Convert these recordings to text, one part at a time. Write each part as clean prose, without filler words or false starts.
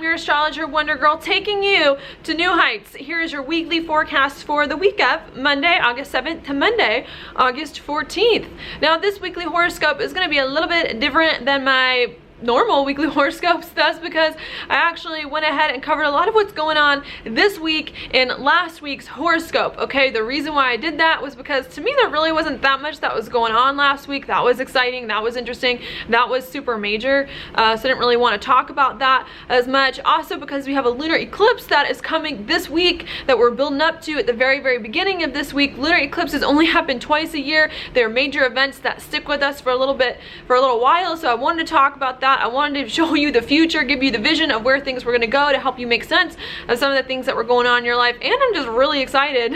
your astrologer Wonder Girl, taking you to new heights. Here is your weekly forecast for the week of Monday, August 7th to Monday, August 14th. Now, this weekly horoscope is going to be a little bit different than my normal weekly horoscopes. That's because I actually went ahead and covered a lot of what's going on this week in last week's horoscope. Okay, the reason why I did that was because to me there really wasn't that much that was going on last week. That was exciting, that was interesting, that was super major, so I didn't really want to talk about that as much. Also because we have a lunar eclipse that is coming this week that we're building up to at the very beginning of this week. Lunar eclipses only happen twice a year. They're major events that stick with us for a little while, so I wanted to talk about that. I wanted to show you the future, give you the vision of where things were going to go to help you make sense of some of the things that were going on in your life. And I'm just really excited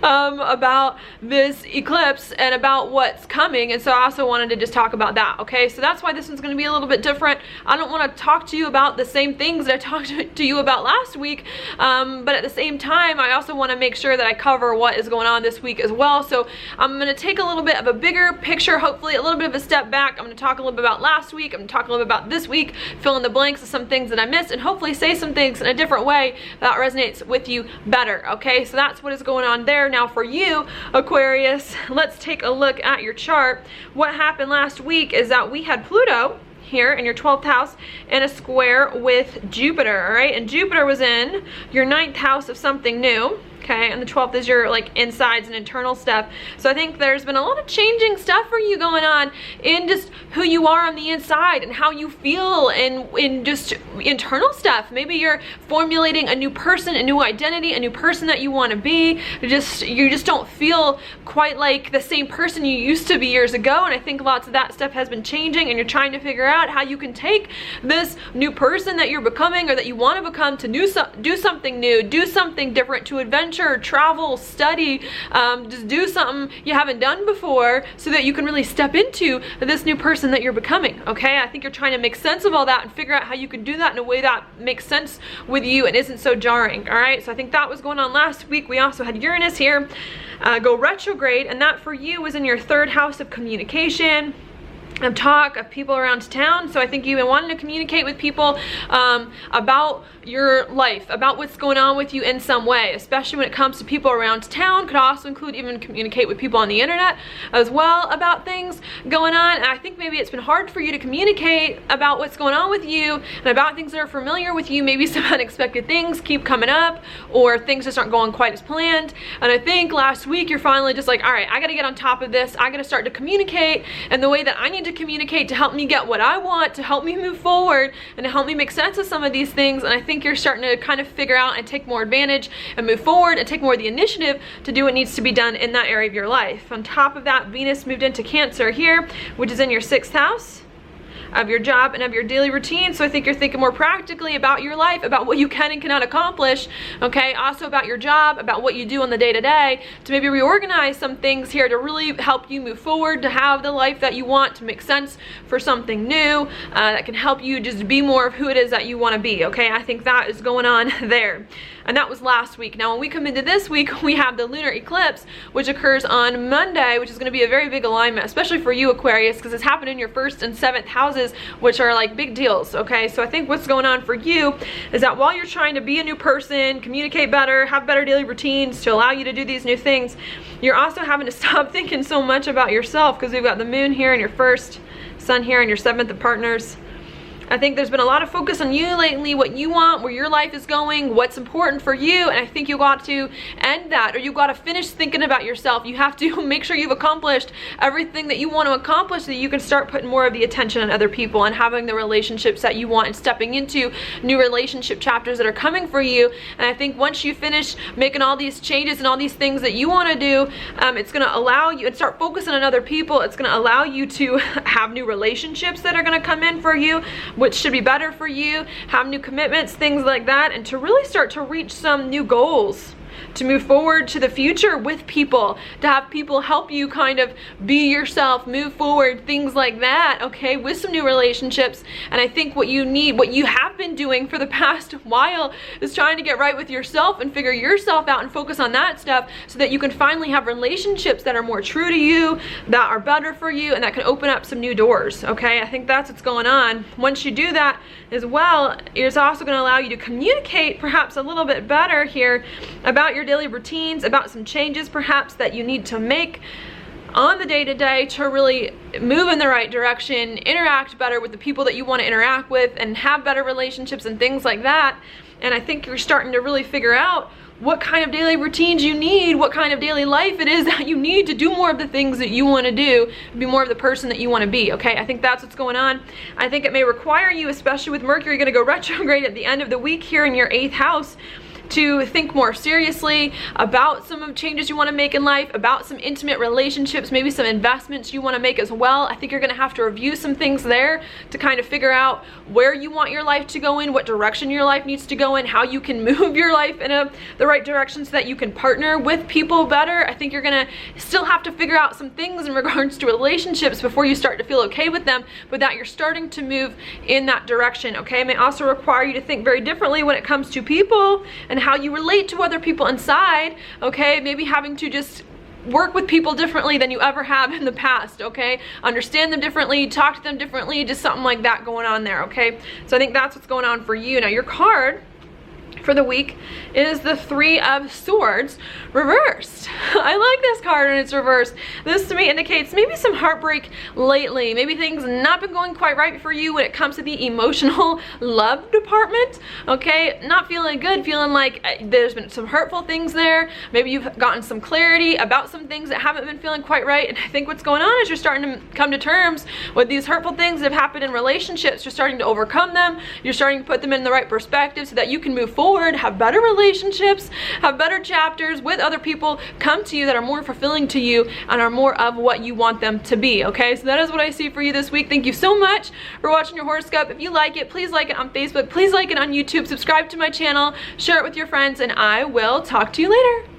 about this eclipse and about what's coming. And so I also wanted to just talk about that. Okay, so that's why this one's going to be a little bit different. I don't want to talk to you about the same things that I talked to you about last week, but at the same time I also want to make sure that I cover what is going on this week as well. So I'm going to take a little bit of a bigger picture, hopefully a little bit of a step back. I'm going to talk a little bit about last week, I'm going to talk a little bit about this week, fill in the blanks of some things that I missed, and hopefully say some things in a different way that resonates with you better. Okay, so that's what is going on there. Now for you, Aquarius, let's take a look at your chart. What happened last week is that we had Pluto here in your 12th house in a square with Jupiter, all right? And Jupiter was in your 9th house of something new. Okay, and the 12th is your like insides and internal stuff. So I think there's been a lot of changing stuff for you going on in just who you are on the inside and how you feel, and in just internal stuff. Maybe you're formulating a new person, a new identity, a new person that you want to be. You just don't feel quite like the same person you used to be years ago. And I think lots of that stuff has been changing, and you're trying to figure out how you can take this new person that you're becoming or that you want to become to do something new, do something different, to adventure, travel, study, just do something you haven't done before so that you can really step into this new person that you're becoming. Okay, I think you're trying to make sense of all that and figure out how you can do that in a way that makes sense with you and isn't so jarring. All right, so I think that was going on last week. We also had Uranus here go retrograde, and that for you was in your 3rd house of communication, of talk, of people around town. So I think you've been wanting to communicate with people about your life, about what's going on with you in some way, especially when it comes to people around town. Could also include even communicate with people on the internet as well about things going on. And I think maybe it's been hard for you to communicate about what's going on with you and about things that are familiar with you. Maybe some unexpected things keep coming up, or things just aren't going quite as planned. And I think last week you're finally just like, all right, I got to get on top of this. I got to start to communicate in the way that I need to communicate to help me get what I want, to help me move forward, and to help me make sense of some of these things. And I think you're starting to kind of figure out and take more advantage and move forward and take more of the initiative to do what needs to be done in that area of your life. On top of that, Venus moved into Cancer here, which is in your 6th house of your job and of your daily routine. So I think you're thinking more practically about your life, about what you can and cannot accomplish. Okay, also about your job, about what you do on the day-to-day, to maybe reorganize some things here to really help you move forward, to have the life that you want, to make sense for something new that can help you just be more of who it is that you want to be. Okay, I think that is going on there. And that was last week. Now when we come into this week, we have the lunar eclipse, which occurs on Monday, which is going to be a very big alignment, especially for you, Aquarius, because it's happening in your 1st and 7th houses, which are like big deals. Okay, so I think what's going on for you is that while you're trying to be a new person, communicate better, have better daily routines to allow you to do these new things, you're also having to stop thinking so much about yourself, because we've got the moon here in your 1st, sun here in your 7th of partners. I think there's been a lot of focus on you lately, what you want, where your life is going, what's important for you, and I think you got to end that, or you got to finish thinking about yourself. You have to make sure you've accomplished everything that you want to accomplish so that you can start putting more of the attention on other people and having the relationships that you want and stepping into new relationship chapters that are coming for you. And I think once you finish making all these changes and all these things that you want to do, it's going to allow you, and start focusing on other people, it's going to allow you to have new relationships that are going to come in for you, which should be better for you, have new commitments, things like that, and to really start to reach some new goals to move forward to the future with people, to have people help you kind of be yourself, move forward, things like that, okay, with some new relationships. And I think what you need, what you have been doing for the past while, is trying to get right with yourself and figure yourself out and focus on that stuff so that you can finally have relationships that are more true to you, that are better for you, and that can open up some new doors, okay? I think that's what's going on. Once you do that as well, it's also going to allow you to communicate perhaps a little bit better here about your daily routines, about some changes perhaps that you need to make on the day-to-day to really move in the right direction, interact better with the people that you want to interact with, and have better relationships and things like that. And I think you're starting to really figure out what kind of daily routines you need, what kind of daily life it is that you need to do more of the things that you want to do, be more of the person that you want to be, okay? I think that's what's going on. I think it may require you, especially with Mercury going to go retrograde at the end of the week here in your 8th house, to think more seriously about some of changes you want to make in life, about some intimate relationships, maybe some investments you want to make as well. I think you're going to have to review some things there to kind of figure out where you want your life to go in, what direction your life needs to go in, how you can move your life in the right direction so that you can partner with people better. I think you're going to still have to figure out some things in regards to relationships before you start to feel okay with them, but that you're starting to move in that direction, okay? It may also require you to think very differently when it comes to people and how you relate to other people inside, okay? Maybe having to just work with people differently than you ever have in the past, okay? Understand them differently, talk to them differently, just something like that going on there, okay? So I think that's what's going on for you. Now your card for the week is the 3 of Swords reversed. I like this card when it's reversed. This to me indicates maybe some heartbreak lately. Maybe things not been going quite right for you when it comes to the emotional love department, okay? Not feeling good, feeling like there's been some hurtful things there. Maybe you've gotten some clarity about some things that haven't been feeling quite right. And I think what's going on is you're starting to come to terms with these hurtful things that have happened in relationships. You're starting to overcome them. You're starting to put them in the right perspective so that you can move forward, have better relationships, have better chapters with other people come to you that are more fulfilling to you and are more of what you want them to be, okay? So that is what I see for you this week. Thank you so much for watching your horoscope. If you like it, please like it on Facebook, please like it on YouTube, subscribe to my channel, share it with your friends, and I will talk to you later.